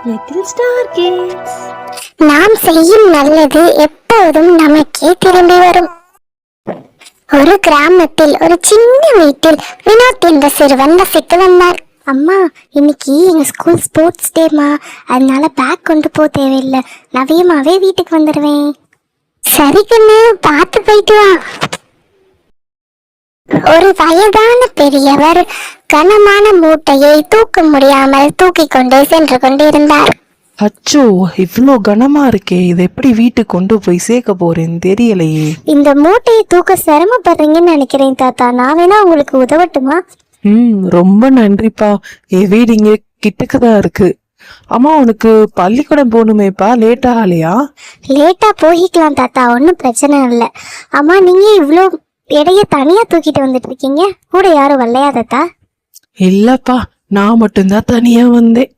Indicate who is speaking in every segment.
Speaker 1: Little star kids.
Speaker 2: நாம் செய்யும் நல்லது எப்போதும் நமக்கே திரும்பி வரும். ஒரு கிராமத்தில் ஒரு சின்ன வீட்டில் வினோத் என்ற சிறுவன் வசித்து வந்தார். அம்மா, இன்னைக்கு எங்க ஸ்கூல் ஸ்போர்ட்ஸ் டேமா, அதனால பேக் கொண்டு போக தேவையில்லை, நவியமாவே வீட்டுக்கு வந்துடுவேன். சரி கண்ணு, பார்த்து போயிட்டு வா. ஒரு வயதான பெரியவர் கனமான மூட்டையை தூக்க முடியாமல் தூக்கி கொண்டே சென்று கொண்டிருந்தார்.
Speaker 1: அச்சோ, இவ்வளோ கனமா இருக்கே, இதை எப்படி வீட்டுக்கு கொண்டு போய் சேர்க்க போறேன்னு தெரியலையே.
Speaker 2: இந்த மூட்டையை தூக்க சிரமப்படுறீங்கன்னு நினைக்கிறேன் தாத்தா, நான் வேணா உங்களுக்கு உதவட்டுமா?
Speaker 1: ரொம்ப நன்றிப்பா. என் வீடு இங்க கிட்டக்கதான் இருக்கு. அம்மா, உனக்கு பள்ளிக்கூடம் போகணுமேப்பா, லேட் ஆகலையா?
Speaker 2: லேட்டா போய்க்கலாம் தாத்தா, ஒன்றும் பிரச்சனை இல்லை. அம்மா, நீங்க இவ்வளோ எடைய தனியா தூக்கிட்டு வந்துட்டு இருக்கீங்க, கூட யாரும் வரலையா தாத்தா?
Speaker 1: இல்லப்பா, நான் மட்டும்தான் தனியா வந்தேன்.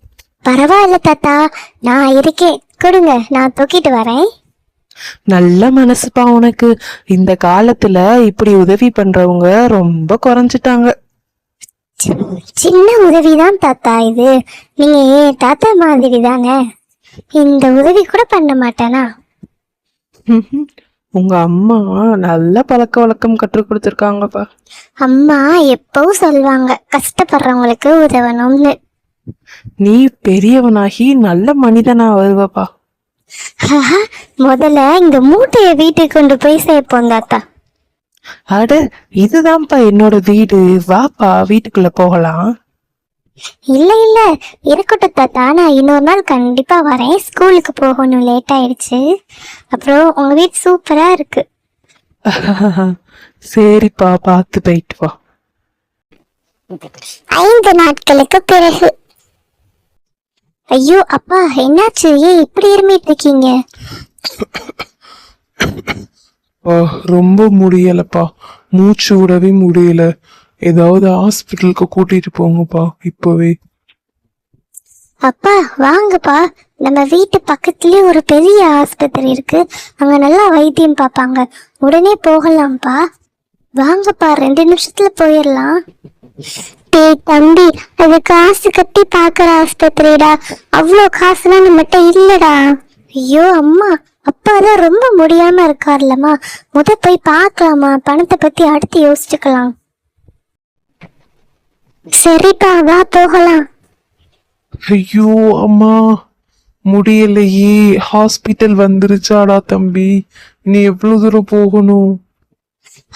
Speaker 2: பரவாயில்ல தாத்தா, நான் இருக்கேன், கொடுங்க, நான் தூக்கிட்டு வரேன்.
Speaker 1: நல்ல மனசுப்பா உனக்கு. இந்த காலத்துல இப்படி உதவி பண்றவங்க ரொம்ப குறைஞ்சிட்டாங்க.
Speaker 2: சின்ன உதவிதான் தாத்தா இது, நீங்க ஏன் தாத்தா மாதிரி தானே, இந்த உதவி கூட பண்ண மாட்டேனா?
Speaker 1: உங்க அம்மா நல்ல பழக்க வழக்கம் கற்றுக் கொடுத்துருக்காங்கப்பா.
Speaker 2: அம்மா எப்பவும் சொல்லுவாங்க, கஷ்டப்படுறவங்களுக்கு உதவணும்னு.
Speaker 1: நீ பெரியவனாகி நல்ல மனிதனா வருவப்பா.
Speaker 2: முதல்ல இந்த மூட்டைய வீட்டுக்கு கொண்டு போய் சேர்ப்போம் தாத்தா.
Speaker 1: அட, இதுதான்ப்பா என்னோட வீடு, வாப்பா வீட்டுக்குள்ள போகலாம்.
Speaker 2: இல்ல இல்ல, இருக்கட்டும் தாத்தா, நான் இன்னொரு நாள் கண்டிப்பா வரேன், ஸ்கூலுக்கு போகணும், லேட் ஆயிடுச்சு. அப்புறம் உங்க வீடு சூப்பரா இருக்கு.
Speaker 1: சரிப்பா, பார்த்து போயிட்டு வா.
Speaker 2: 5 நாட்களுக்கு பிறகு. ஐயோ அப்பா, என்னாச்சு, ஏன் இப்படி இருமிட்டு இருக்கீங்க?
Speaker 3: ரொம்ப முடியலப்பா, மூச்சு விடவே முடியல. ஏதாவது ஹாஸ்பிட்டலுக்கு கூட்டிட்டு போங்கப்பா இப்பவே.
Speaker 2: அப்பா வாங்கப்பா, நம்ம வீட்டு பக்கத்துலயே ஒரு பெரிய ஆஸ்பத்திரி இருக்கு, அங்க நல்லா வைத்தியம் பார்ப்பாங்க, உடனே போகலாம்ப்பா. வாங்கப்பா, 2 நிமிஷத்துல போயிடலாம். டேய் தம்பி, அது காசு கட்டி பாக்குற ஆஸ்பத்திரிடா, அவ்வளோ காசுலாம் நம்மகிட்ட இல்லடா. ஐயோ அம்மா, அப்பாதான் ரொம்ப முடியாம இருக்காருலம்மா, போய் பார்க்கலாமா, பணத்தை பத்தி அடுத்து யோசிச்சுக்கலாம். சரிப்பா, வா போகலாம்.
Speaker 3: ஐயோ அம்மா, முடியலையே. ஹாஸ்பிட்டல் வந்துருச்சாடா தம்பி, நீ எவ்வளவு தூரம் போகணும்?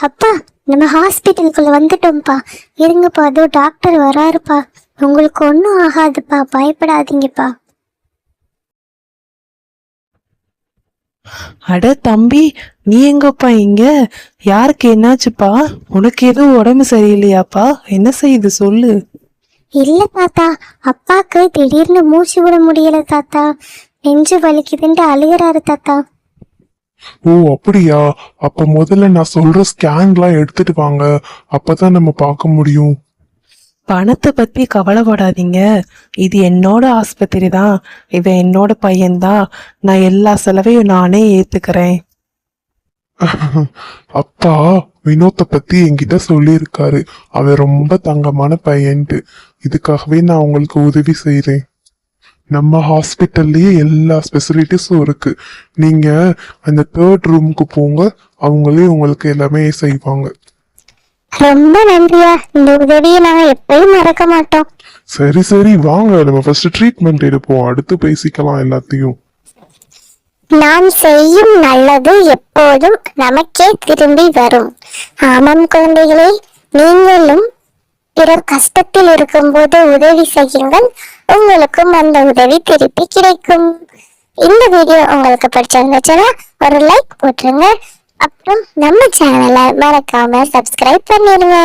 Speaker 2: அப்பா, நம்ம ஹாஸ்பிட்டலுக்குள்ள வந்துட்டோம்ப்பா, இருங்கப்பா, அதோ டாக்டர் வராருப்பா, உங்களுக்கு ஒன்றும் ஆகாதுப்பா, பயப்படாதீங்கப்பா.
Speaker 1: அட தம்பி, நீ எங்கப்பா இங்க? யாருக்கு என்னாச்சுப்பா? உனக்கு எதுவும் உடம்பு சரியில்லையாப்பா? என்ன செய்யுது சொல்லு.
Speaker 2: இல்ல தாத்தா, அப்பாக்கு திடீர்னு மூச்சு விட முடியல தாத்தா, நெஞ்சு வலிக்குதுன்ட்டு அழுகிறாரு தாத்தா.
Speaker 3: ஓ அப்படியா? அப்ப முதல்ல நான் சொல்ற ஸ்கேன்லாம் எடுத்துட்டு வாங்க, அப்பதான் நம்ம பார்க்க முடியும்.
Speaker 1: பணத்தை பத்தி கவலைப்படாதீங்க, இது என்னோட ஆஸ்பத்திரி தான், இவன் என்னோட பையன்தான், நான் எல்லா செலவையும் நானே ஏத்துக்கிறேன்.
Speaker 3: அப்பா வினோத்தை பத்தி என்கிட்ட சொல்லியிருக்காரு, அவன் ரொம்ப தங்கமான பையன்ட்டு. இதுக்காகவே நான் உங்களுக்கு உதவி செய்யறேன். நம்ம ஹாஸ்பிட்டல்லயே எல்லா ஸ்பெசிலிட்டிஸும் இருக்கு. நீங்க அந்த 3rd ரூமுக்கு போங்க, அவங்களே உங்களுக்கு எல்லாமே செய்வாங்க.
Speaker 2: ரொம்ப நன்றியா, இந்த உதவியை நாங்க எப்பயும் மறக்க மாட்டோம்.
Speaker 3: சரி சரி வாங்க, நம்ம ஃபர்ஸ்ட் ட்ரீட்மெண்ட் எடுப்போம், அடுத்து பேசிக்கலாம் எல்லாத்தையும்.
Speaker 2: நாம் செய்யும் நல்லது எப்போதும் நமக்கே திரும்பி வரும். ஆமாம் குழந்தைகளே, நீங்களும் பிறர் கஷ்டத்தில் இருக்கும்போது உதவி செய்யுங்கள், உங்களுக்கும் அந்த உதவி திருப்பி கிடைக்கும். இந்த வீடியோ உங்களுக்கு பிடிச்சிருந்துச்சுன்னா ஒரு லைக் போட்டுருங்க, அப்புறம் நம்ம சேனலை மறக்காம சப்ஸ்கிரைப் பண்ணிடுங்க.